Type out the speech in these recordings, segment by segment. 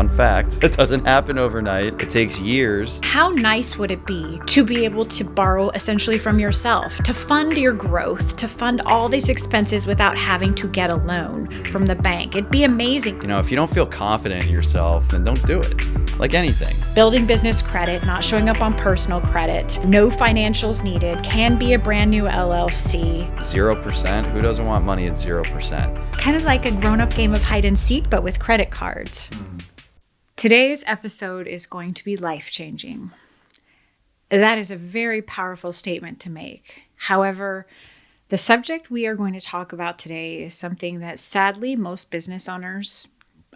Fun fact, it doesn't happen overnight. It takes years. How nice would it be to be able to borrow essentially from yourself, to fund your growth, to fund all these expenses without having to get a loan from the bank? It'd be amazing. You know, if you don't feel confident in yourself, then don't do it. Like anything. Building business credit, not showing up on personal credit, no financials needed, can be a brand new LLC. 0%? Who doesn't want money at 0%? Kind of like a grown-up game of hide and seek, but with credit cards. Today's episode is going to be life-changing. That is a very powerful statement to make. However, the subject we are going to talk about today is something that sadly most business owners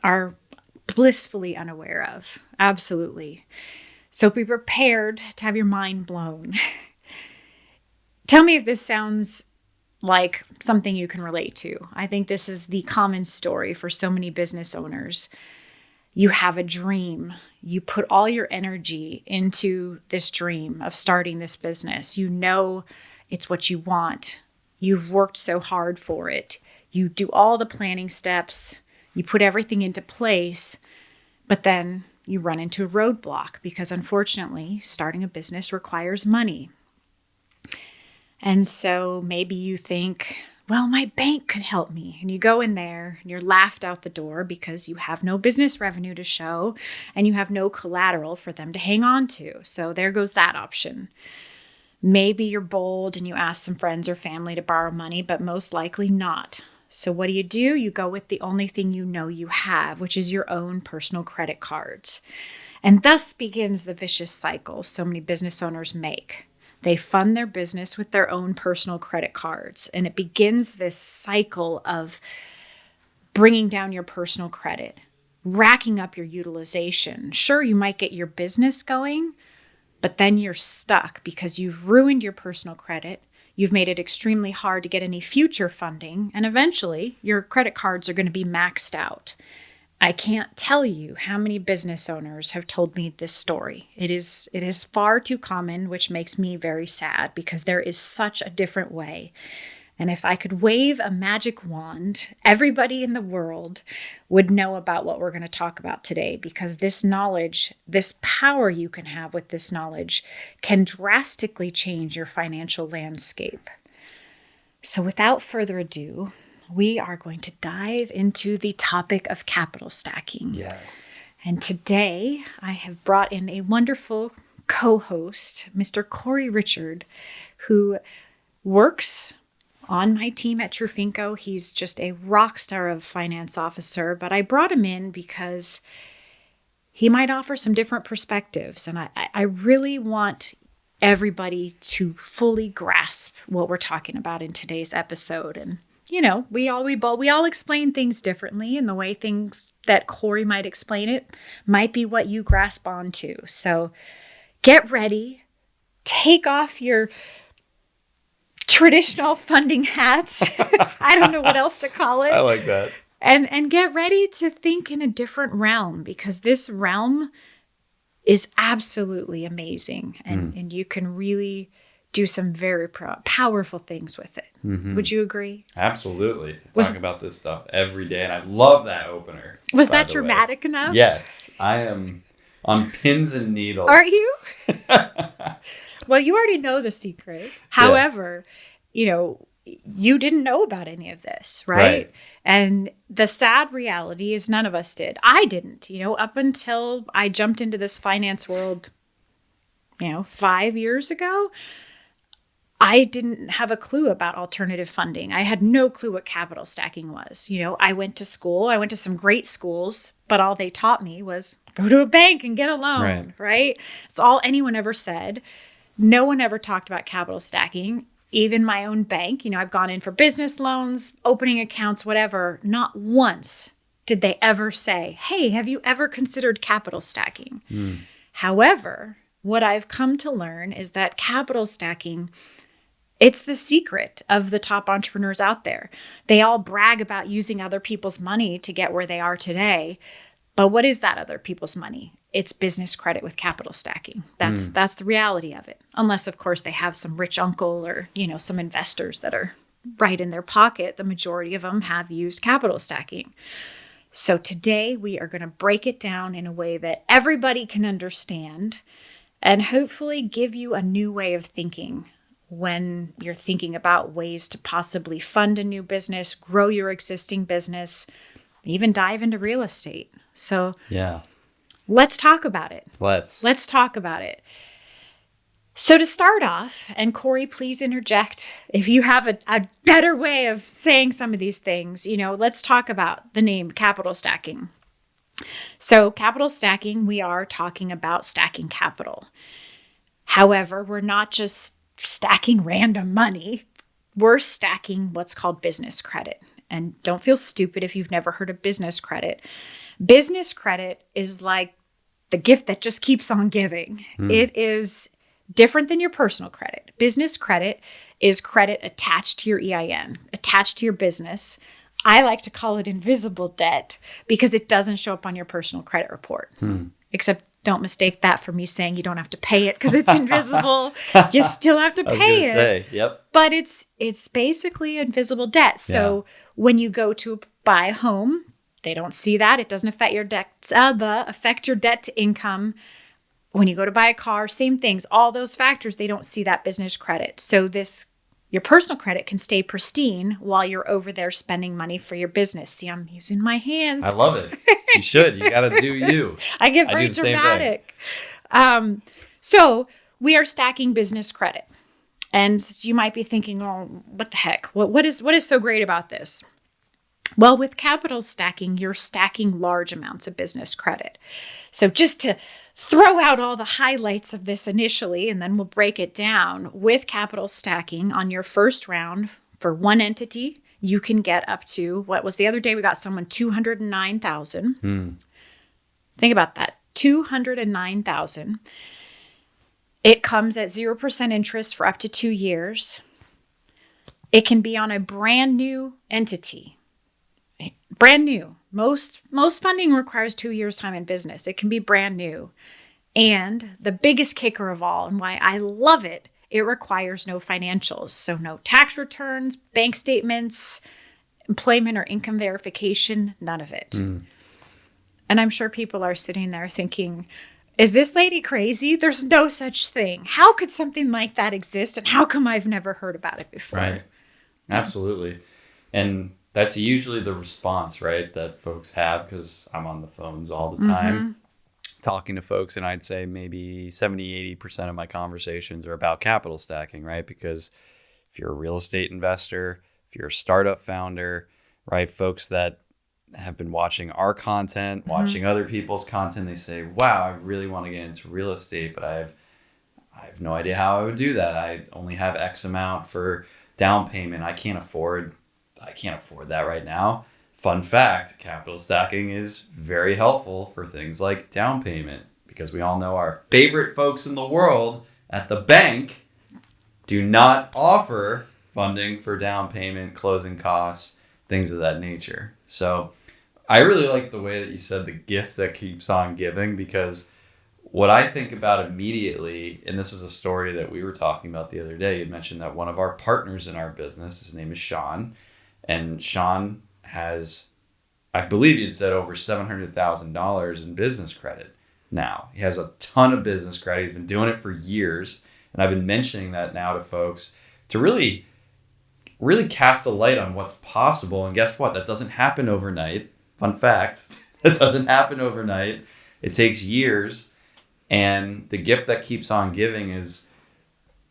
are blissfully unaware of. Absolutely. So be prepared to have your mind blown. Tell me if this sounds like something you can relate to. I think this is the common story for so many business owners. You have a dream. You put all your energy into this dream of starting this business. You know it's what you want. You've worked so hard for it. You do all the planning steps. You put everything into place, but then you run into a roadblock because unfortunately, starting a business requires money. And so maybe you think, well, my bank could help me. And you go in there and you're laughed out the door because you have no business revenue to show and you have no collateral for them to hang on to. So there goes that option. Maybe you're bold and you ask some friends or family to borrow money, but most likely not. So what do? You go with the only thing you know you have, which is your own personal credit cards. And thus begins the vicious cycle so many business owners make. They fund their business with their own personal credit cards. And it begins this cycle of bringing down your personal credit, racking up your utilization. Sure, you might get your business going, but then you're stuck because you've ruined your personal credit. You've made it extremely hard to get any future funding, and eventually your credit cards are going to be maxed out. I can't tell you how many business owners have told me this story. It is far too common, which makes me very sad because there is such a different way. And if I could wave a magic wand, everybody in the world would know about what we're going to talk about today, because this knowledge, this power you can have with this knowledge can drastically change your financial landscape. So without further ado, we are going to dive into the topic of capital stacking. Yes. And today I have brought in a wonderful co-host, Mr. Corey Richard, who works on my team at Trufinco. He's just a rock star of finance officer, but I brought him in because he might offer some different perspectives. And I really want everybody to fully grasp what we're talking about in today's episode. And, you know, we all explain things differently, and the way things that Corey might explain it might be what you grasp onto. So get ready, take off your traditional funding hats. I don't know what else to call it. I like that. And get ready to think in a different realm, because this realm is absolutely amazing. And you can really do some very powerful things with it. Mm-hmm. Would you agree? Absolutely. I talk about this stuff every day, and I love that opener. Was that dramatic enough? Yes. I am on pins and needles. Are you? Well, you already know the secret. However, you know, you didn't know about any of this, right? And the sad reality is none of us did. I didn't, you know, up until I jumped into this finance world, 5 years ago. I didn't have a clue about alternative funding. I had no clue what capital stacking was. You know, I went to school. I went to some great schools, but all they taught me was go to a bank and get a loan, right? It's all anyone ever said. No one ever talked about capital stacking. Even my own bank, I've gone in for business loans, opening accounts, whatever. Not once did they ever say, hey, have you ever considered capital stacking? However, what I've come to learn is that capital stacking, it's the secret of the top entrepreneurs out there. They all brag about using other people's money to get where they are today. But what is that other people's money? It's business credit with capital stacking. That's the reality of it. Unless, of course, they have some rich uncle or, some investors that are right in their pocket. The majority of them have used capital stacking. So today we are going to break it down in a way that everybody can understand and hopefully give you a new way of thinking when you're thinking about ways to possibly fund a new business, grow your existing business, even dive into real estate. So Yeah. let's talk about it. Let's talk about it. So to start off, and Corey, please interject if you have a better way of saying some of these things, let's talk about the name capital stacking. So capital stacking, we are talking about stacking capital. However, we're not just stacking random money. We're stacking what's called business credit. And don't feel stupid if you've never heard of business credit. Business credit is like the gift that just keeps on giving. It is different than your personal credit. Business credit is credit attached to your EIN, attached to your business. I like to call it invisible debt because it doesn't show up on your personal credit report. Except don't mistake that for me saying you don't have to pay it because it's invisible. You still have to pay it. Say, yep. But it's basically invisible debt. So when you go to buy a home, they don't see that. It doesn't affect your debt to income. When you go to buy a car, same things. All those factors, they don't see that business credit. So your personal credit can stay pristine while you're over there spending money for your business. See, I'm using my hands. I love it. You should. You got to do you. I get very dramatic. So we are stacking business credit. And you might be thinking, oh, what the heck? What is so great about this? Well, with capital stacking, you're stacking large amounts of business credit. So just to throw out all the highlights of this initially, and then we'll break it down. With capital stacking on your first round for one entity, you can get up to, what was the other day? We got someone $209,000. Think about that, $209,000. It comes at 0% interest for up to 2 years. It can be on a brand new entity. Brand new. Most funding requires 2 years' time in business. It can be brand new. And the biggest kicker of all, and why I love it, it requires no financials. So no tax returns, bank statements, employment or income verification, none of it. And I'm sure people are sitting there thinking, is this lady crazy? There's no such thing. How could something like that exist? And how come I've never heard about it before? Right. Absolutely. And that's usually the response, right, that folks have, because I'm on the phones all the time talking to folks, and I'd say maybe 70-80% of my conversations are about capital stacking, right? Because if you're a real estate investor, if you're a startup founder, right, folks that have been watching our content, watching other people's content, they say, wow, I really want to get into real estate, but I have no idea how I would do that. I only have X amount for down payment. I can't afford that right now. Fun fact, capital stacking is very helpful for things like down payment, because we all know our favorite folks in the world at the bank do not offer funding for down payment, closing costs, things of that nature. So I really like the way that you said the gift that keeps on giving, because what I think about immediately, and this is a story that we were talking about the other day, you mentioned that one of our partners in our business, his name is Sean, and Sean has, I believe you'd said, over $700,000 in business credit now. He has a ton of business credit. He's been doing it for years. And I've been mentioning that now to folks to really cast a light on what's possible. And guess what? That doesn't happen overnight. Fun fact, that doesn't happen overnight. It takes years. And the gift that keeps on giving is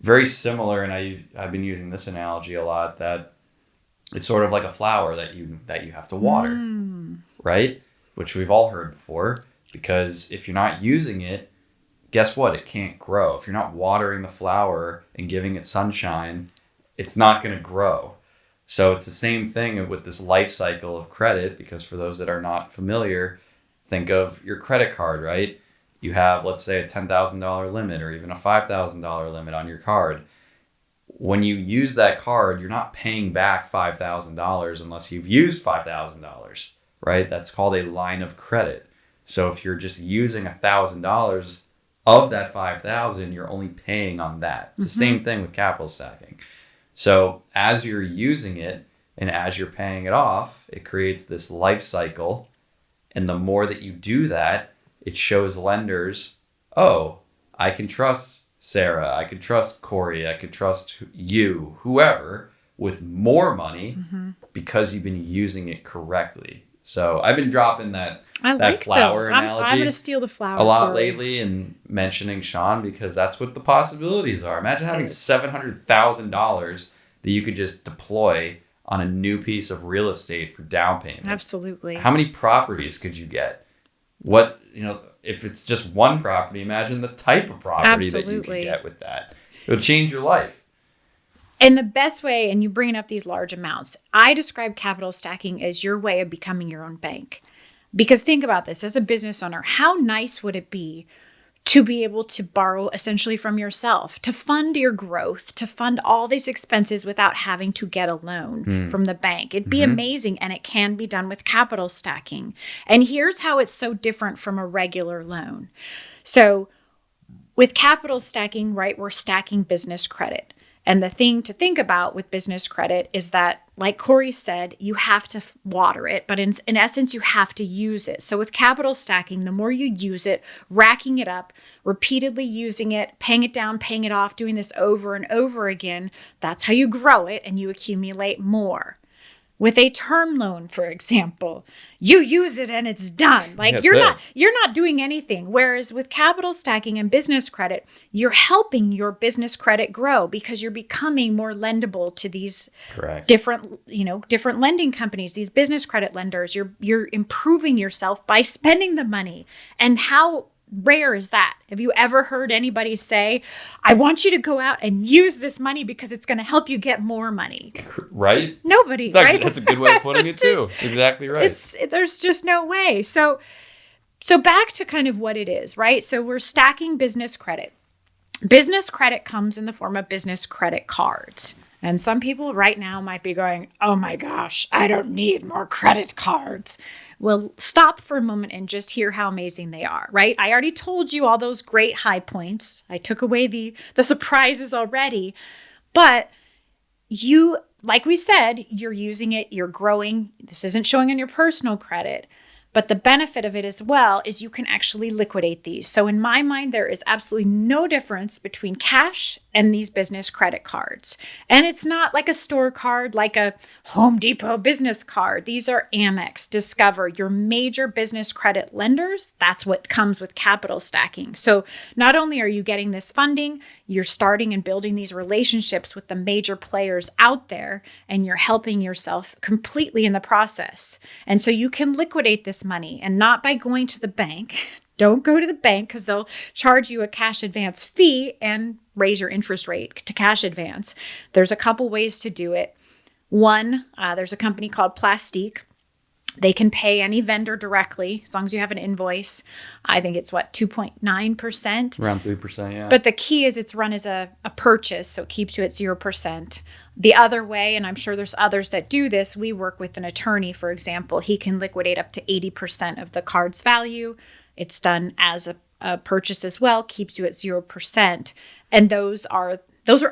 very similar. And I've been using this analogy a lot, that it's sort of like a flower that you have to water, right? Which we've all heard before, because if you're not using it, guess what? It can't grow. If you're not watering the flower and giving it sunshine, it's not going to grow. So it's the same thing with this life cycle of credit, because for those that are not familiar, think of your credit card, right? You have, let's say, a $10,000 limit or even a $5,000 limit on your card. When you use that card, you're not paying back $5,000 unless you've used $5,000, right? That's called a line of credit. So if you're just using $1,000 of that $5,000, you're only paying on that. It's the same thing with capital stacking. So as you're using it and as you're paying it off, it creates this life cycle And the more that you do that, it shows lenders, oh, I can trust Sarah, I can trust Corey, I can trust you, whoever, with more money because you've been using it correctly. So I've been dropping that flower those. analogy I'm going to steal the flower a lot Corey. lately and mentioning Sean because that's what the possibilities are. Imagine having $700,000 that you could just deploy on a new piece of real estate for down payment. Absolutely. How many properties could you get? What, if it's just one property, imagine the type of property that you could get with that. It'll change your life. And the best way, and you bring up these large amounts, I describe capital stacking as your way of becoming your own bank. Because think about this, as a business owner, how nice would it be to be able to borrow essentially from yourself, to fund your growth, to fund all these expenses without having to get a loan from the bank? It'd be amazing, and it can be done with capital stacking. And here's how it's so different from a regular loan. So with capital stacking, right, we're stacking business credit. And the thing to think about with business credit is that, like Corey said, you have to water it, but in essence, you have to use it. So with capital stacking, the more you use it, racking it up, repeatedly using it, paying it down, paying it off, doing this over and over again, that's how you grow it and you accumulate more. With a term loan, for example, you use it and it's done. Like you're not doing anything. Whereas with capital stacking and business credit, you're helping your business credit grow because you're becoming more lendable to these different lending companies, these business credit lenders. You're improving yourself by spending the money. And how rare is that? Have you ever heard anybody say, I want you to go out and use this money because it's going to help you get more money? Right? Nobody, right? That's a good way of putting it too. Exactly right. There's just no way. So back to kind of what it is, right? So we're stacking business credit. Business credit comes in the form of business credit cards. And some people right now might be going, oh my gosh, I don't need more credit cards. Well, stop for a moment and just hear how amazing they are, right? I already told you all those great high points. I took away the surprises already. But you, like we said, you're using it, you're growing. This isn't showing on your personal credit. But the benefit of it as well is you can actually liquidate these. So in my mind, there is absolutely no difference between cash and these business credit cards. And it's not like a store card, like a Home Depot business card. These are Amex, Discover, your major business credit lenders. That's what comes with capital stacking. So not only are you getting this funding, you're starting and building these relationships with the major players out there, and you're helping yourself completely in the process. And so you can liquidate this money, and not by going to the bank. Don't go to the bank because they'll charge you a cash advance fee and raise your interest rate to cash advance. There's a couple ways to do it. One, there's a company called Plastique. They can pay any vendor directly as long as you have an invoice. I think it's 2.9%? Around 3%, yeah. But the key is it's run as a purchase, so it keeps you at 0%. The other way, and I'm sure there's others that do this, we work with an attorney, for example. He can liquidate up to 80% of the card's value. It's done as a purchase as well, keeps you at 0%. And those are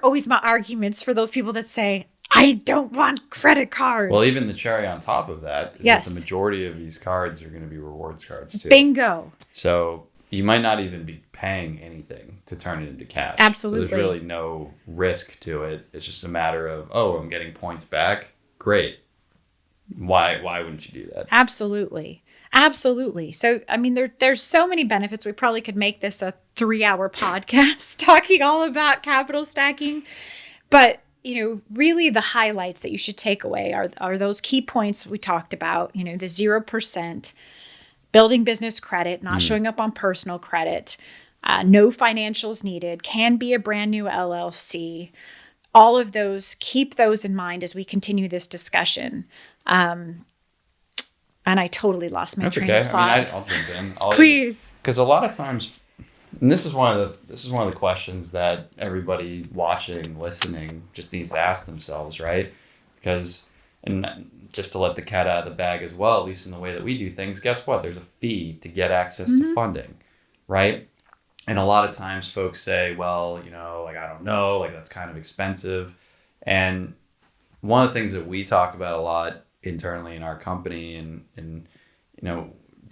always my arguments for those people that say, I don't want credit cards. Well, even the cherry on top of that is that the majority of these cards are going to be rewards cards too. Bingo. So you might not even be paying anything to turn it into cash. Absolutely. So there's really no risk to it. It's just a matter of, oh, I'm getting points back. Great. Why wouldn't you do that? Absolutely. Absolutely. So, I mean, there's so many benefits. We probably could make this a 3-hour podcast talking all about capital stacking. But, really the highlights that you should take away are those key points we talked about, the 0%, building business credit, not showing up on personal credit, no financials needed, can be a brand new LLC. All of those, keep those in mind as we continue this discussion. And I totally lost my train of thought. I mean, I'll jump in. Please. Because a lot of times, and this is one of the questions that everybody watching, listening, just needs to ask themselves, right? Because, and just to let the cat out of the bag as well, at least in the way that we do things, guess what? There's a fee to get access to funding, right? And a lot of times folks say, well, I don't know, that's kind of expensive. And one of the things that we talk about a lot internally in our company and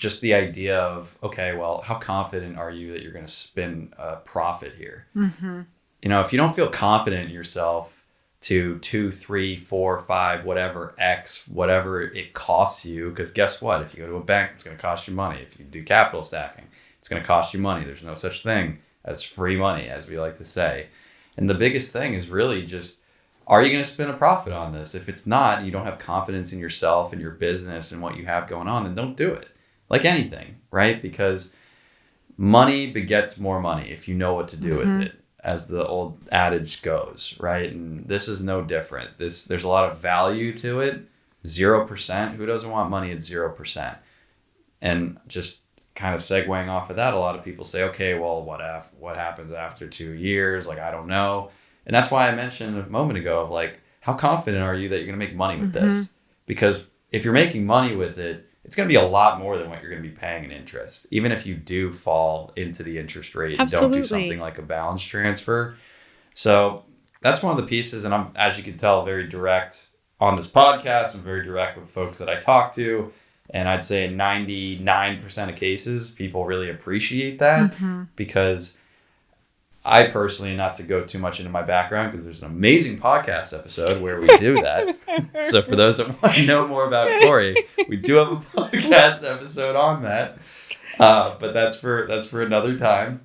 just the idea of, okay, well, how confident are you that you're going to spin a profit here? You know, if you don't feel confident in yourself to 2, 3, 4, 5, whatever X, whatever it costs you, because guess what? If you go to a bank, it's going to cost you money. If you do capital stacking, it's going to cost you money. There's no such thing as free money, as we like to say. And the biggest thing is really just, are you going to spin a profit on this? If it's not, and you don't have confidence in yourself and your business and what you have going on, then don't do it. Like anything, right? Because money begets more money if you know what to do with it, as the old adage goes, right? And this is no different. There's a lot of value to it. 0%. Who doesn't want money at 0%? And just kind of segueing off of that, a lot of people say, okay, well, what happens after 2 years? Like, I don't know. And that's why I mentioned a moment ago of like, how confident are you that you're going to make money with this? Because if you're making money with it, it's going to be a lot more than what you're going to be paying in interest. Even if you do fall into the interest rate and don't do something like a balance transfer. So that's one of the pieces. And I'm, as you can tell, very direct on this podcast. I'm very direct with folks that I talk to. And I'd say in 99% of cases, people really appreciate that because I personally, not to go too much into my background, because there's an amazing podcast episode where we do that. So for those that want to know more about Corey, we do have a podcast episode on that. But that's for another time.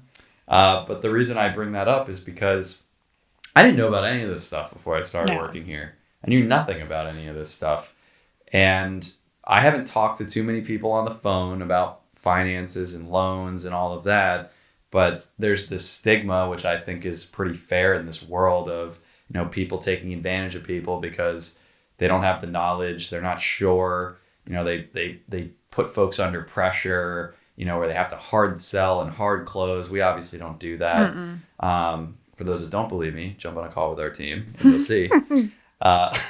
But the reason I bring that up is because I didn't know about any of this stuff before I started working here. I knew nothing about any of this stuff. And I haven't talked to too many people on the phone about finances and loans and all of that. But there's this stigma, which I think is pretty fair in this world of, you know, people taking advantage of people because they don't have the knowledge. They're not sure. You know, they put folks under pressure, you know, where they have to hard sell and hard close. We obviously don't do that. For those that don't believe me, jump on a call with our team and you'll see. But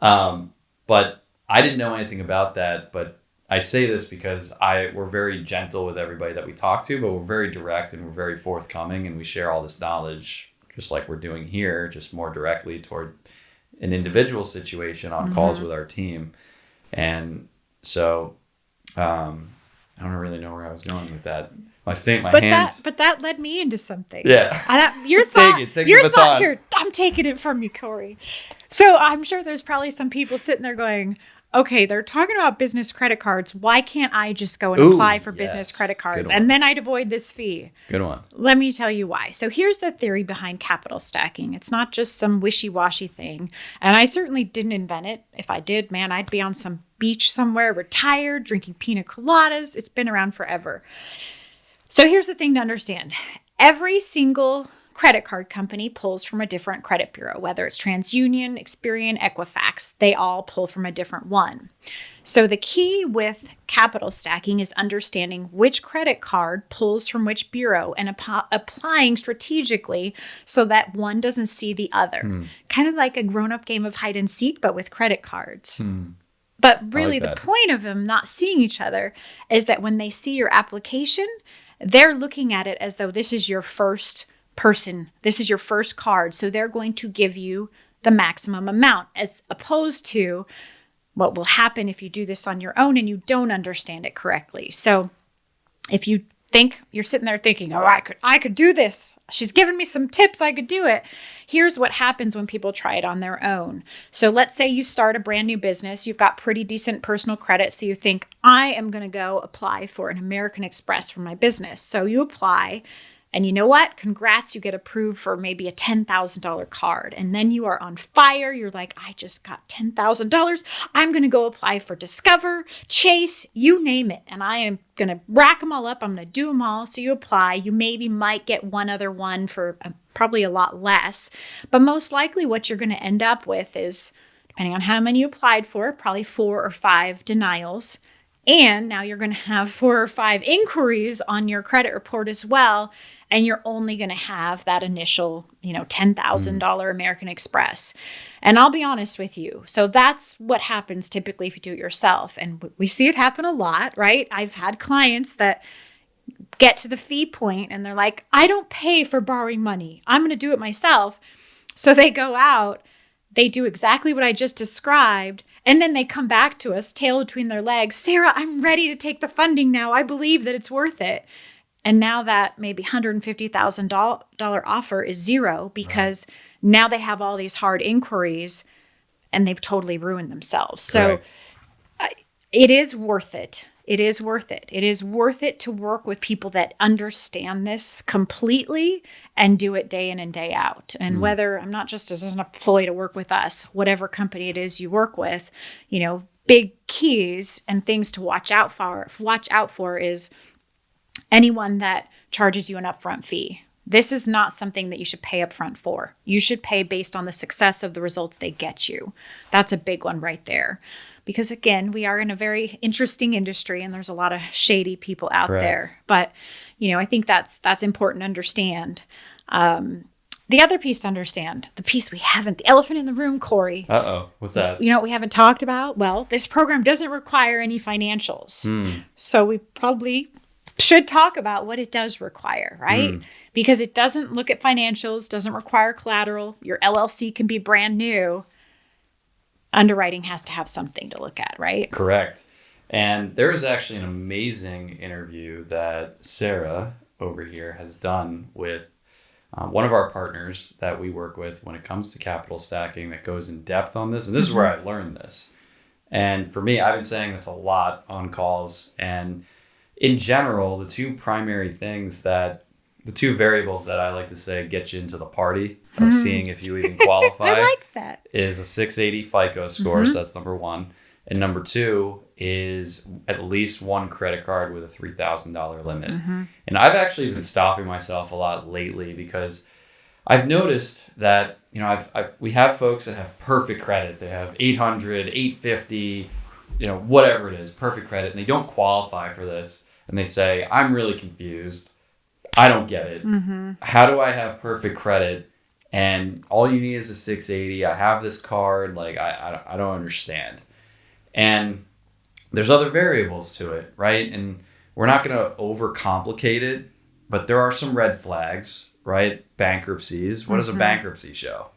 I didn't know anything about that. But I say this because we're very gentle with everybody that we talk to, but we're very direct and we're very forthcoming, and we share all this knowledge just like we're doing here, just more directly toward an individual situation on calls with our team. And so I don't really know where I was going with that. My hands. But that led me into something. Yeah. Your thought. Take the baton. Here, I'm taking it from you, Corey. So I'm sure there's probably some people sitting there going, okay, they're talking about business credit cards. Why can't I just go and apply for business credit cards? And then I'd avoid this fee. Good one. Let me tell you why. So here's the theory behind capital stacking. It's not just some wishy-washy thing. And I certainly didn't invent it. If I did, man, I'd be on some beach somewhere, retired, drinking pina coladas. It's been around forever. So here's the thing to understand. Every single credit card company pulls from a different credit bureau, whether it's TransUnion, Experian, Equifax, they all pull from a different one. So the key with capital stacking is understanding which credit card pulls from which bureau and applying strategically so that one doesn't see the other. Kind of like a grown-up game of hide and seek, but with credit cards. But really the point of them not seeing each other is that when they see your application, they're looking at it as though this is your first person. This is your first card. So they're going to give you the maximum amount, as opposed to what will happen if you do this on your own and you don't understand it correctly. So if you think you're sitting there thinking, oh, I could do this. She's given me some tips. I could do it. Here's what happens when people try it on their own. So let's say you start a brand new business. You've got pretty decent personal credit. So you think, I am going to go apply for an American Express for my business. So you apply. And you know what? Congrats, you get approved for maybe a $10,000 card. And then you are on fire. You're like, I just got $10,000. I'm going to go apply for Discover, Chase, you name it. And I am going to rack them all up. I'm going to do them all. So you apply. You maybe might get one other one for probably a lot less. But most likely what you're going to end up with is, depending on how many you applied for, probably 4 or 5 denials. And now you're going to have 4 or 5 inquiries on your credit report as well. And you're only going to have that initial, $10,000 American Express. And I'll be honest with you. So that's what happens typically if you do it yourself. And we see it happen a lot, right? I've had clients that get to the fee point and they're like, I don't pay for borrowing money. I'm going to do it myself. So they go out, they do exactly what I just described, And then they come back to us, tail between their legs. Sarah, I'm ready to take the funding now. I believe that it's worth it. And now that maybe $150,000 offer is zero because now they have all these hard inquiries and they've totally ruined themselves. Correct. So it is worth it. It is worth it. It is worth it to work with people that understand this completely and do it day in and day out. And whether I'm not just as an employee to work with us, whatever company it is you work with, big keys and things to watch out for is anyone that charges you an upfront fee. This is not something that you should pay upfront for. You should pay based on the success of the results they get you. That's a big one right there. Because again, we are in a very interesting industry and there's a lot of shady people out there. But, I think that's important to understand. The other piece to understand, the piece we haven't, the elephant in the room, Corey. Uh-oh, what's that? You know what we haven't talked about? Well, this program doesn't require any financials. So we probably should talk about what it does require, right? Because it doesn't look at financials, doesn't require collateral. Your LLC can be brand new. Underwriting has to have something to look at, right? Correct. And there is actually an amazing interview that Sarah over here has done with one of our partners that we work with when it comes to capital stacking that goes in depth on this. And this is where I learned this. And for me, I've been saying this a lot on calls. And in general, the two variables that I like to say get you into the party of seeing if you even qualify I like that. is a 680 FICO score. So that's number one. And number two is at least one credit card with a $3,000 limit. And I've actually been stopping myself a lot lately because I've noticed that, we have folks that have perfect credit. They have 800, 850, whatever it is, perfect credit. And they don't qualify for this. And they say, I'm really confused. I don't get it. How do I have perfect credit? And all you need is a 680. I have this card. Like, I don't understand. And there's other variables to it, right? And we're not going to overcomplicate it, but there are some red flags, right? Bankruptcies. What does a bankruptcy show?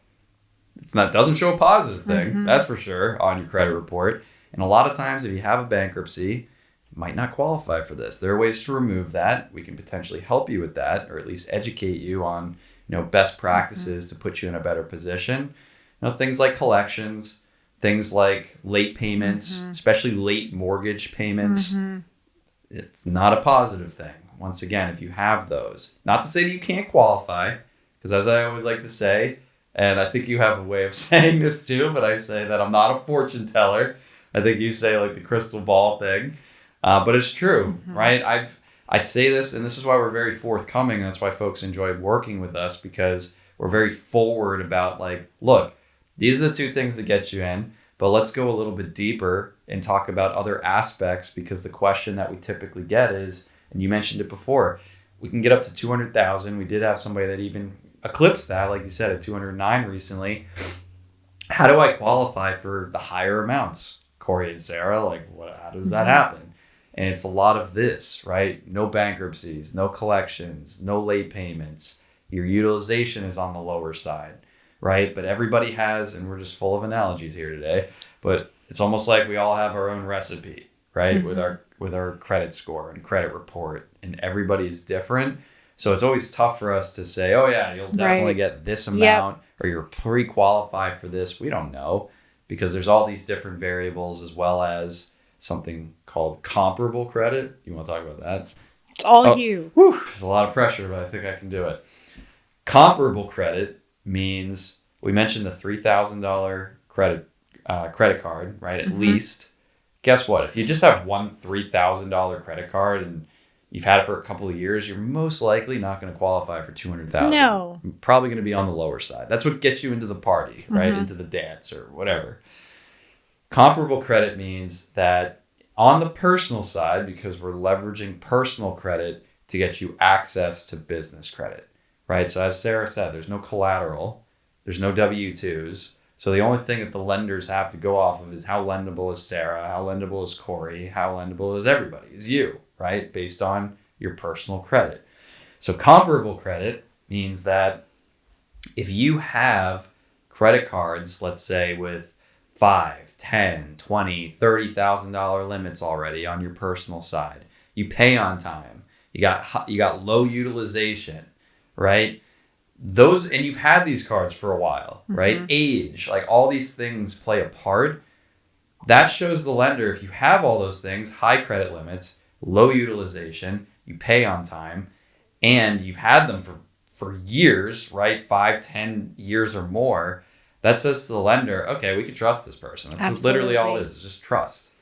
Doesn't show a positive thing. That's for sure on your credit report. And a lot of times if you have a bankruptcy, you might not qualify for this. There are ways to remove that. We can potentially help you with that, or at least educate you on, best practices to put you in a better position. Things like collections, things like late payments, especially late mortgage payments. It's not a positive thing. Once again, if you have those, not to say that you can't qualify, because as I always like to say, and I think you have a way of saying this too, but I say that I'm not a fortune teller. I think you say like the crystal ball thing, but it's true, right? I say this, and this is why we're very forthcoming. That's why folks enjoy working with us, because we're very forward about like, look, these are the two things that get you in, but let's go a little bit deeper and talk about other aspects, because the question that we typically get is, and you mentioned it before, we can get up to 200,000. We did have somebody that even eclipsed that, like you said, at 209 recently. How do I qualify for the higher amounts? Corey and Sarah, how does that happen? And it's a lot of this, right? No bankruptcies, no collections, no late payments. Your utilization is on the lower side, right? But everybody has, and we're just full of analogies here today, but it's almost like we all have our own recipe, right? With our credit score and credit report, and everybody's different. So it's always tough for us to say, oh yeah, you'll definitely get this amount, or you're pre-qualified for this. We don't know, because there's all these different variables, as well as something called comparable credit. You want to talk about that? It's all you. Whew, there's a lot of pressure, but I think I can do it. Comparable credit means, we mentioned the $3,000 credit card, right? At least. Guess what? If you just have one $3,000 credit card and you've had it for a couple of years, you're most likely not going to qualify for $200,000. No. You're probably going to be on the lower side. That's what gets you into the party, right? Into the dance or whatever. Comparable credit means that on the personal side, because we're leveraging personal credit to get you access to business credit, right? So as Sarah said, there's no collateral, there's no W-2s. So the only thing that the lenders have to go off of is how lendable is Sarah, how lendable is Corey, how lendable is everybody, is you, right? Based on your personal credit. So comparable credit means that if you have credit cards, let's say with $5, $10, $20, $30,000 limits already on your personal side. You pay on time. You got low utilization, right? Those, and you've had these cards for a while, right? Age, like all these things play a part. That shows the lender, if you have all those things, high credit limits, low utilization, you pay on time, and you've had them for years, right? 5, 10 years or more. That says to the lender, okay, we can trust this person. That's Absolutely. literally all it is just trust.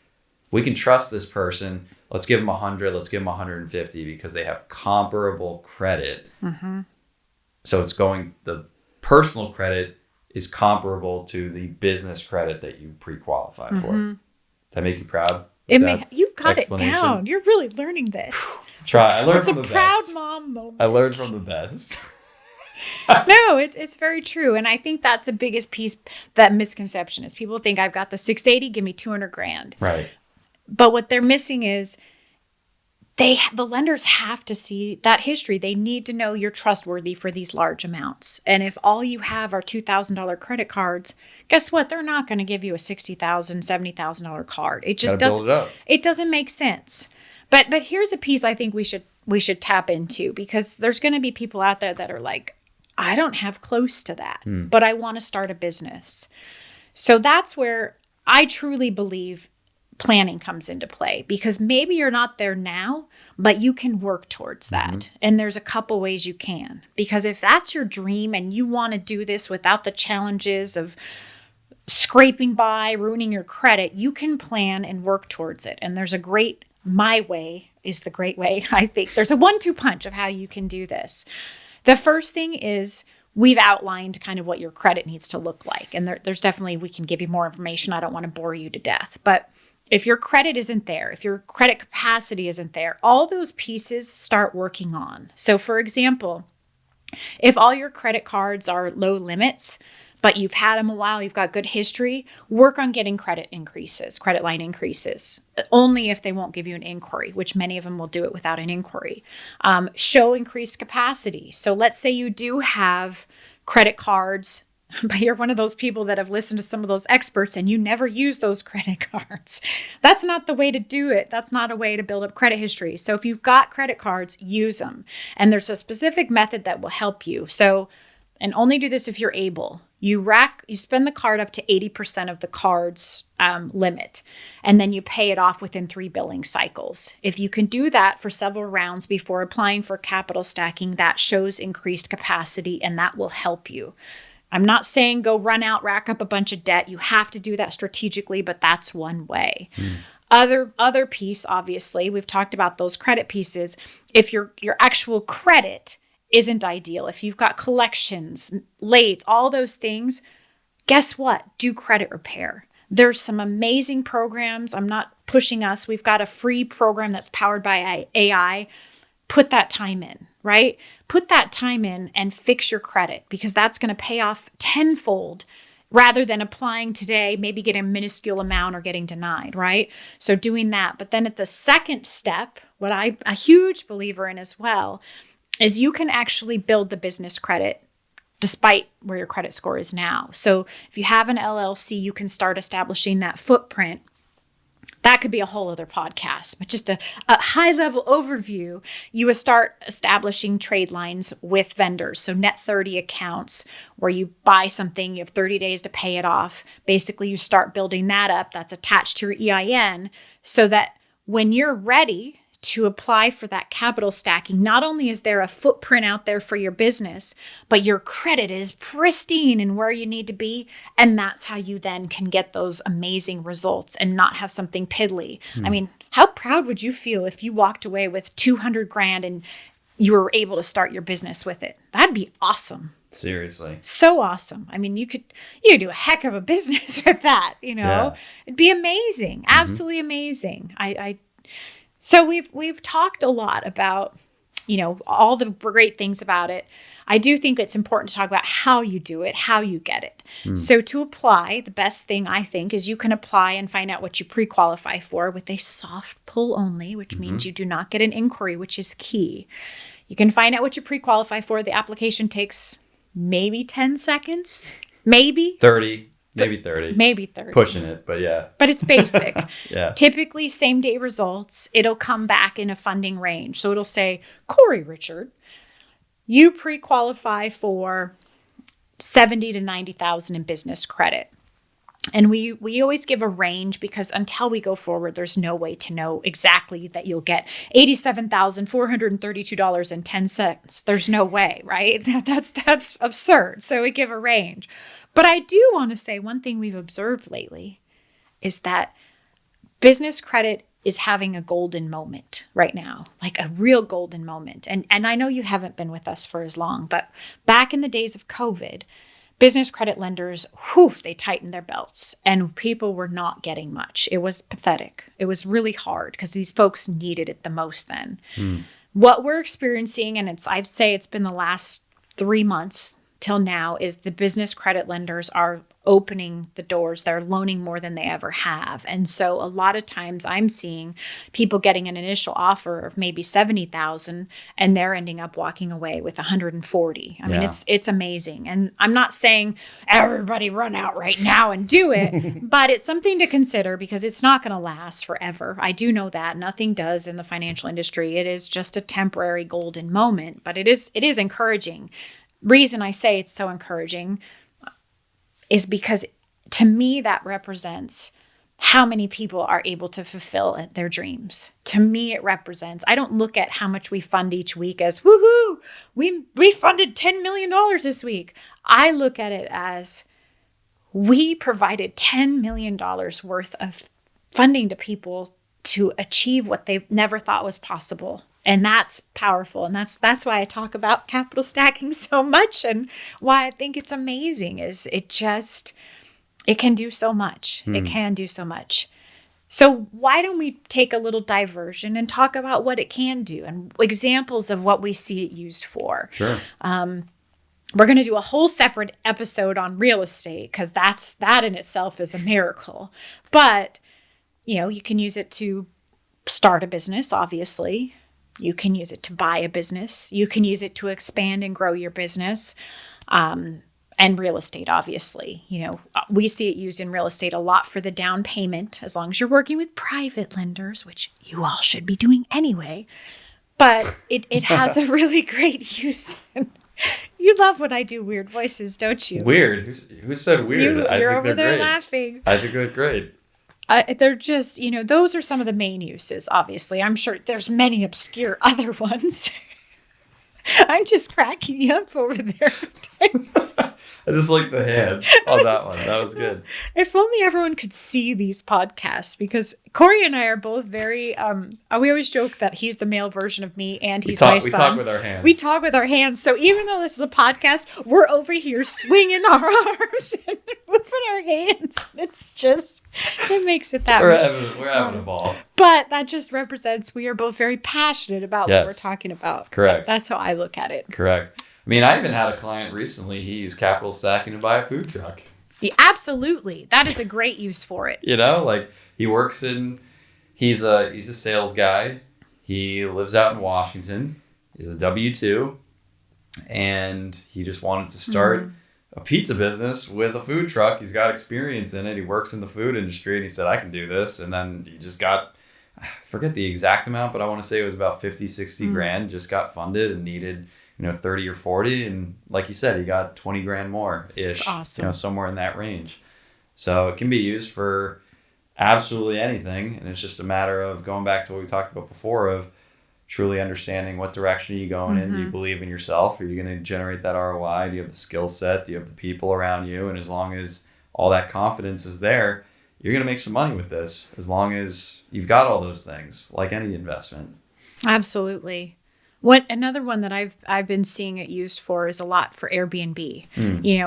We can trust this person. Let's give them 100. Let's give them 150 because they have comparable credit. So it's the personal credit is comparable to the business credit that you pre-qualify for. That make you proud? You've got it down. You're really learning this. I learned from the It's a proud best. mom moment. I learned from the best. No, it's very true. And I think that's the biggest piece, that misconception is people think I've got the 680, give me 200 grand. Right. But what they're missing is the lenders have to see that history. They need to know you're trustworthy for these large amounts. And if all you have are $2,000 credit cards, guess what? They're not going to give you a $60,000, $70,000 card. It just doesn't. It doesn't make sense. But here's a piece I think we should tap into, because there's going to be people out there that are like, I don't have close to that, but I want to start a business. So that's where I truly believe planning comes into play, because maybe you're not there now, but you can work towards that. And there's a couple ways you can, because if that's your dream and you want to do this without the challenges of scraping by, ruining your credit, you can plan and work towards it. And there's my way is the great way. I think there's a 1-2 punch of how you can do this. The first thing is, we've outlined kind of what your credit needs to look like. And there's definitely, we can give you more information. I don't want to bore you to death, but if your credit isn't there, if your credit capacity isn't there, all those pieces start working on. So for example, if all your credit cards are low limits, but you've had them a while, you've got good history, work on getting credit line increases, only if they won't give you an inquiry, which many of them will do it without an inquiry. Show increased capacity. So let's say you do have credit cards, but you're one of those people that have listened to some of those experts and you never use those credit cards. That's not the way to do it. That's not a way to build up credit history. So if you've got credit cards, use them. And there's a specific method that will help you. So, and only do this if you're able. You spend the card up to 80% of the card's limit, and then you pay it off within 3 billing cycles. If you can do that for several rounds before applying for capital stacking, that shows increased capacity, and that will help you. I'm not saying go run out, rack up a bunch of debt. You have to do that strategically, but that's one way. Other piece, obviously, we've talked about those credit pieces. If your actual credit isn't ideal, if you've got collections, lates, all those things, guess what? Do credit repair. There's some amazing programs. I'm not pushing us. We've got a free program that's powered by AI. Put that time in, right? Put that time in and fix your credit, because that's going to pay off tenfold rather than applying today, maybe getting a minuscule amount or getting denied, right? So doing that. But then at the second step, what I'm a huge believer in as well, is you can actually build the business credit despite where your credit score is now. So if you have an LLC, you can start establishing that footprint. That could be a whole other podcast, but just a high-level overview, you would start establishing trade lines with vendors. So net 30 accounts where you buy something, you have 30 days to pay it off. Basically, you start building that up. That's attached to your EIN, so that when you're ready to apply for that capital stacking, not only is there a footprint out there for your business, but your credit is pristine and where you need to be. And that's how you then can get those amazing results and not have something piddly. I mean, how proud would you feel if you walked away with 200 grand and you were able to start your business with it? That'd be awesome. Seriously. So awesome. I mean, you could do a heck of a business with that, Yeah. It'd be amazing. Absolutely amazing. So we've talked a lot about, all the great things about it. I do think it's important to talk about how you do it, how you get it. So to apply, the best thing I think is you can apply and find out what you pre-qualify for with a soft pull only, which means you do not get an inquiry, which is key. You can find out what you pre-qualify for. The application takes maybe 10 seconds, maybe 30. maybe 30. Maybe 30. Pushing it, but yeah. But it's basic. Yeah. Typically, same day results. It'll come back in a funding range. So it'll say, Corey Richard, you pre-qualify for 70 to 90,000 in business credit. And we always give a range because until we go forward, there's no way to know exactly that you'll get $87,432.10. There's no way, right? That's absurd. So we give a range. But I do want to say one thing we've observed lately is that business credit is having a golden moment right now, like a real golden moment. And I know you haven't been with us for as long, but back in the days of COVID, business credit lenders, they tightened their belts and people were not getting much. It was pathetic. It was really hard because these folks needed it the most then. What we're experiencing, and I'd say it's been the last 3 months till now, is the business credit lenders are opening the doors. They're loaning more than they ever have. And so a lot of times I'm seeing people getting an initial offer of maybe 70,000 and they're ending up walking away with 140. I mean, it's amazing. And I'm not saying everybody run out right now and do it, but it's something to consider because it's not going to last forever. I do know that nothing does in the financial industry. It is just a temporary golden moment, but it is encouraging. Reason I say it's so encouraging is because to me that represents how many people are able to fulfill their dreams. To me, it represents, I don't look at how much we fund each week as, woohoo, we funded $10 million this week. I look at it as we provided $10 million worth of funding to people to achieve what they've never thought was possible. And that's powerful. And that's why I talk about capital stacking so much and why I think it's amazing is it can do so much. It can do so much. So why don't we take a little diversion and talk about what it can do and examples of what we see it used for. Sure. We're going to do a whole separate episode on real estate because that in itself is a miracle. But, you can use it to start a business, obviously. You can use it to buy a business. You can use it to expand and grow your business. And real estate, obviously. We see it used in real estate a lot for the down payment, as long as you're working with private lenders, which you all should be doing anyway. But it has a really great use. You love when I do weird voices, don't you? Weird? Who said weird? You're over there laughing. I think they're great. They're just, those are some of the main uses, obviously. I'm sure there's many obscure other ones. I'm just cracking you up over there. I just like the hand on that one. That was good. If only everyone could see these podcasts, because Corey and I are both very, we always joke that he's the male version of me and he's my son. We talk with our hands. We talk with our hands. So even though this is a podcast, we're over here swinging our arms and moving our hands. It's just, it makes it that much. We're having a ball. But that just represents we are both very passionate about what we're talking about. Correct. That's how I look at it. Correct. I mean, I even had a client recently. He used capital stacking to buy a food truck. Yeah, absolutely. That is a great use for it. Like he works he's a sales guy. He lives out in Washington. He's a W-2. And he just wanted to start a pizza business with a food truck. He's got experience in it. He works in the food industry and he said, I can do this. And then he just got, I forget the exact amount, but I want to say it was about 50, 60 grand, just got funded and needed 30 or 40. And like you said, he got 20 grand more ish. That's awesome. Somewhere in that range. So it can be used for absolutely anything. And it's just a matter of going back to what we talked about before of truly understanding what direction are you going in. Do you believe in yourself? Are you going to generate that ROI? Do you have the skill set? Do you have the people around you? And as long as all that confidence is there, you're going to make some money with this as long as you've got all those things, like any investment. Absolutely. Another one that I've been seeing it used for is a lot for Airbnb.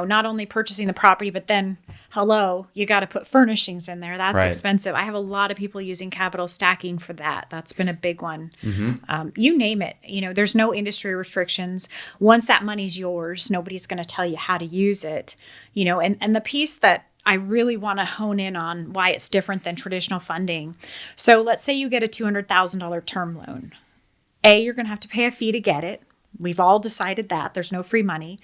Not only purchasing the property, but then, you got to put furnishings in there. That's expensive. I have a lot of people using capital stacking for that. That's been a big one. You name it. There's no industry restrictions. Once that money's yours, nobody's going to tell you how to use it. And the piece that I really want to hone in on why it's different than traditional funding. So let's say you get a $200,000 term loan. You're going to have to pay a fee to get it. We've all decided that. There's no free money.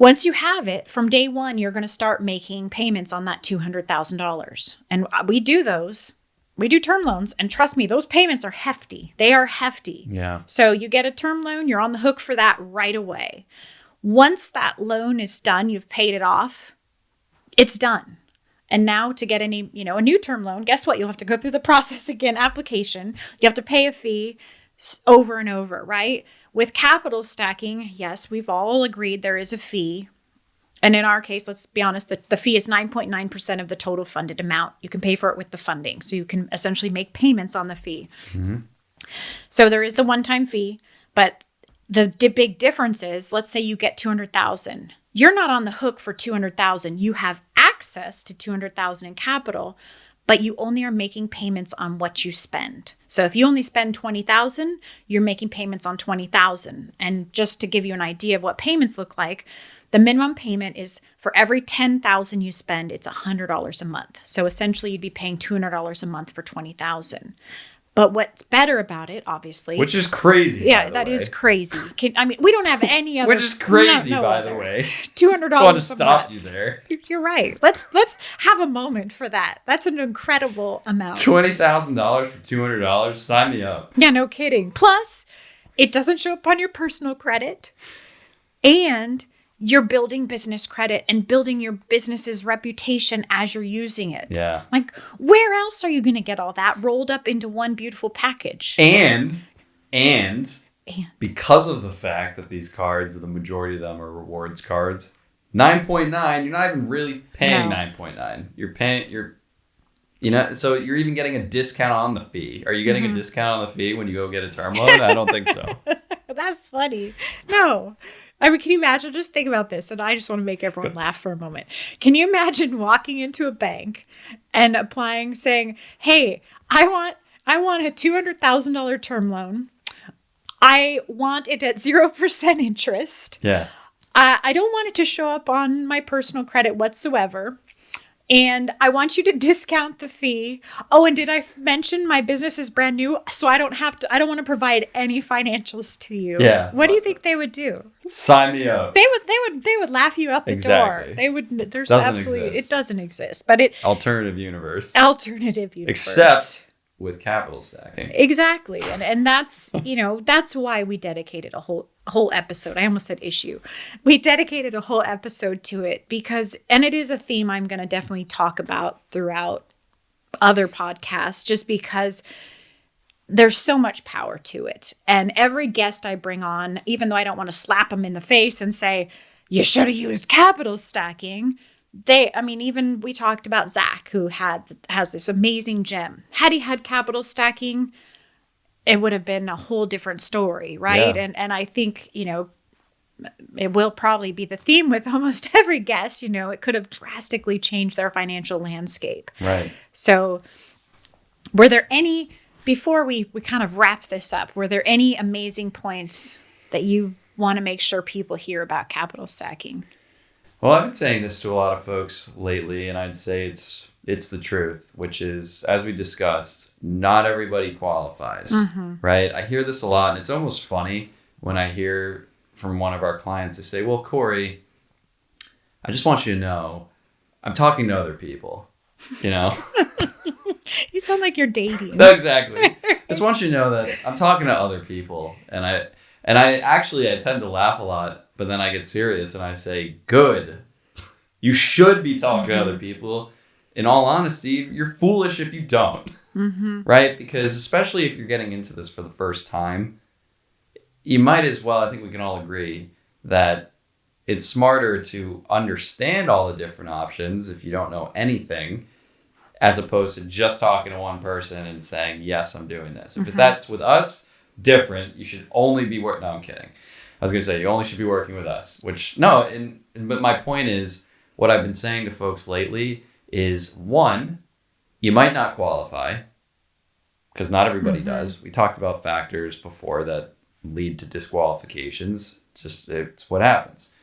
Once you have it, from day one, you're going to start making payments on that $200,000. And we do those. We do term loans. And trust me, those payments are hefty. They are hefty. Yeah. So you get a term loan, you're on the hook for that right away. Once that loan is done, you've paid it off, it's done. And now to get a new term loan, guess what? You'll have to go through the process again, application. You have to pay a fee over and over, right? With capital stacking, yes, we've all agreed there is a fee. And in our case, let's be honest, the fee is 9.9% of the total funded amount. You can pay for it with the funding. So you can essentially make payments on the fee. Mm-hmm. So there is the one-time fee, but the big difference is, let's say you get $200,000. You're not on the hook for $200,000. You have access to $200,000 in capital, but you only are making payments on what you spend. So if you only spend $20,000, you're making payments on $20,000. And just to give you an idea of what payments look like, the minimum payment is for every $10,000 you spend, it's $100 a month. So essentially, you'd be paying $200 a month for $20,000. But what's better about it, obviously, which is crazy. Yeah, that is crazy. We don't have any other. Which is crazy, by the way. $200. I want to stop you there. You're right. Let's have a moment for that. That's an incredible amount. $20,000 for $200. Sign me up. Yeah, no kidding. Plus, it doesn't show up on your personal credit, and you're building business credit and building your business's reputation as you're using it. Yeah. Like, where else are you going to get all that rolled up into one beautiful package? And because of the fact that these cards, the majority of them are rewards cards, 9.9, you're not even really paying 9.9. You're paying, so you're even getting a discount on the fee. Are you getting a discount on the fee when you go get a term loan? I don't think so. That's funny. No. Can you imagine? Just think about this. And I just want to make everyone laugh for a moment. Can you imagine walking into a bank and applying, saying, hey, I want a $200,000 term loan. I want it at 0% interest. Yeah. I don't want it to show up on my personal credit whatsoever. And I want you to discount the fee. Oh, and did I mention my business is brand new? So I don't want to provide any financials to you. Yeah. What do you think they would do? Sign me up. They would laugh you out the door. It doesn't exist. But Alternative universe. Except with capital stacking. Exactly. And that's, that's why we dedicated a whole episode. I almost said issue. We dedicated a whole episode to it and it is a theme I'm going to definitely talk about throughout other podcasts, just because there's so much power to it. And every guest I bring on, even though I don't want to slap them in the face and say, you should have used capital stacking, even we talked about Zach, who has this amazing gym. Had he had capital stacking, it would have been a whole different story, right? Yeah. And I think, it will probably be the theme with almost every guest. It could have drastically changed their financial landscape. Right. So were there any, before we kind of wrap this up, were there any amazing points that you want to make sure people hear about capital stacking? Well, I've been saying this to a lot of folks lately, and I'd say it's the truth, which is, as we discussed, not everybody qualifies, right? I hear this a lot, and it's almost funny when I hear from one of our clients, they say, well, Corey, I just want you to know, I'm talking to other people, You sound like you're dating. No, exactly. I just want you to know that I'm talking to other people, and I tend to laugh a lot. But then I get serious and I say, good. You should be talking to other people. In all honesty, you're foolish if you don't. Right? Because especially if you're getting into this for the first time, you might as well, I think we can all agree, that it's smarter to understand all the different options if you don't know anything, as opposed to just talking to one person and saying, yes, I'm doing this. If that's with us, different. You should only be working. No, I'm kidding. I was going to say, you only should be working with us, but my point is, what I've been saying to folks lately is, one, you might not qualify, because not everybody does. We talked about factors before that lead to disqualifications. It's what happens.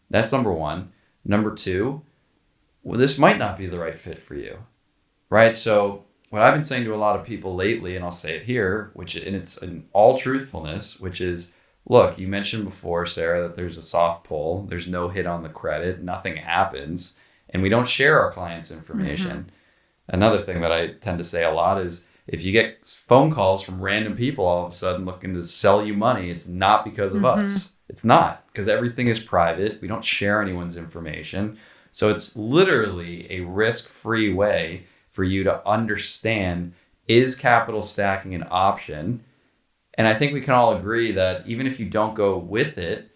That's number one. Number two, well, this might not be the right fit for you, right? So what I've been saying to a lot of people lately, and I'll say it here, and it's in all truthfulness, which is, look, you mentioned before, Sarah, that there's a soft pull. There's no hit on the credit. Nothing happens. And we don't share our clients' information. Another thing that I tend to say a lot is if you get phone calls from random people all of a sudden looking to sell you money, it's not because of us. It's not, because everything is private. We don't share anyone's information. So it's literally a risk-free way for you to understand, is capital stacking an option? And I think we can all agree that even if you don't go with it,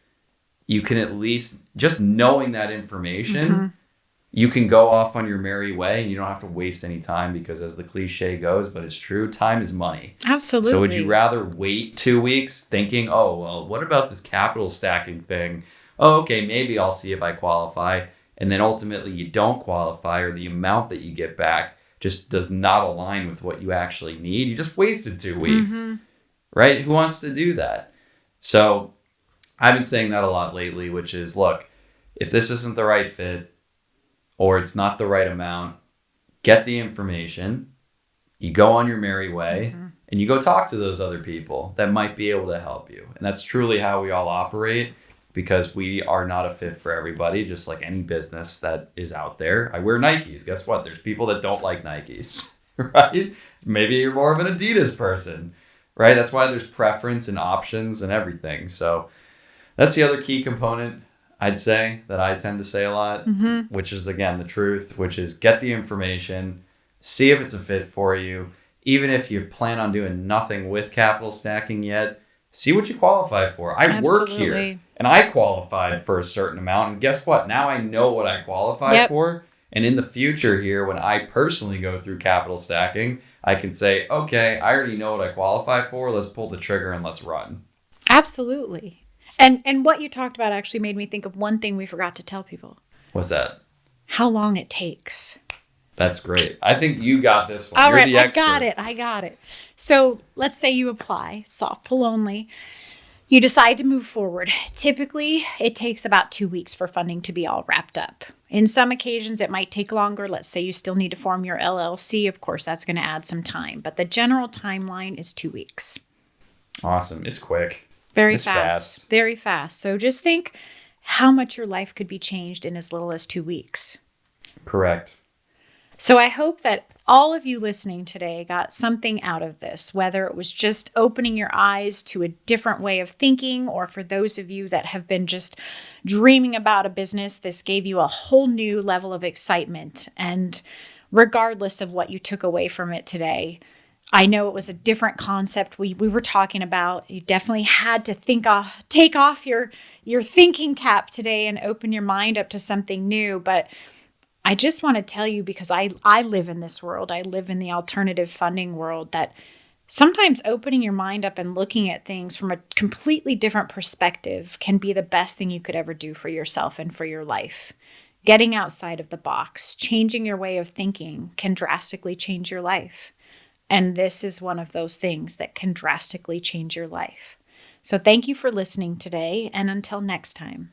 you can at least, just knowing that information, you can go off on your merry way and you don't have to waste any time, because as the cliche goes, but it's true, time is money. Absolutely. So would you rather wait 2 weeks thinking, oh, well, what about this capital stacking thing? Oh, okay, maybe I'll see if I qualify. And then ultimately you don't qualify, or the amount that you get back just does not align with what you actually need. You just wasted 2 weeks, right? Who wants to do that? So I've been saying that a lot lately, which is, look, if this isn't the right fit or it's not the right amount, get the information, you go on your merry way, and you go talk to those other people that might be able to help you. And that's truly how we all operate, because we are not a fit for everybody, just like any business that is out there. I wear Nikes. Guess what? There's people that don't like Nikes, right? Maybe you're more of an Adidas person, right? That's why there's preference and options and everything. So that's the other key component, I'd say, that I tend to say a lot, which is, again, the truth, which is get the information, see if it's a fit for you. Even if you plan on doing nothing with capital stacking yet, see what you qualify for. I work here and I qualified for a certain amount. And guess what? Now I know what I qualify for. And in the future here, when I personally go through capital stacking, I can say, okay, I already know what I qualify for. Let's pull the trigger and let's run. Absolutely. And what you talked about actually made me think of one thing we forgot to tell people. What's that? How long it takes. That's great. I think you got this one. All You're right, the expert. I got it. So let's say you apply, soft pull only. You decide to move forward. Typically, it takes about 2 weeks for funding to be all wrapped up. In some occasions, it might take longer. Let's say you still need to form your LLC. Of course, that's going to add some time. But the general timeline is 2 weeks. Awesome. It's quick. Very fast. Very fast. So just think how much your life could be changed in as little as 2 weeks. Correct. So I hope that all of you listening today got something out of this, whether it was just opening your eyes to a different way of thinking, or for those of you that have been just dreaming about a business, this gave you a whole new level of excitement. And regardless of what you took away from it today, I know it was a different concept we were talking about. You definitely had to take off your thinking cap today and open your mind up to something new. But I just want to tell you, because I live in this world, I live in the alternative funding world, that sometimes opening your mind up and looking at things from a completely different perspective can be the best thing you could ever do for yourself and for your life. Getting outside of the box, changing your way of thinking can drastically change your life. And this is one of those things that can drastically change your life. So thank you for listening today, and until next time.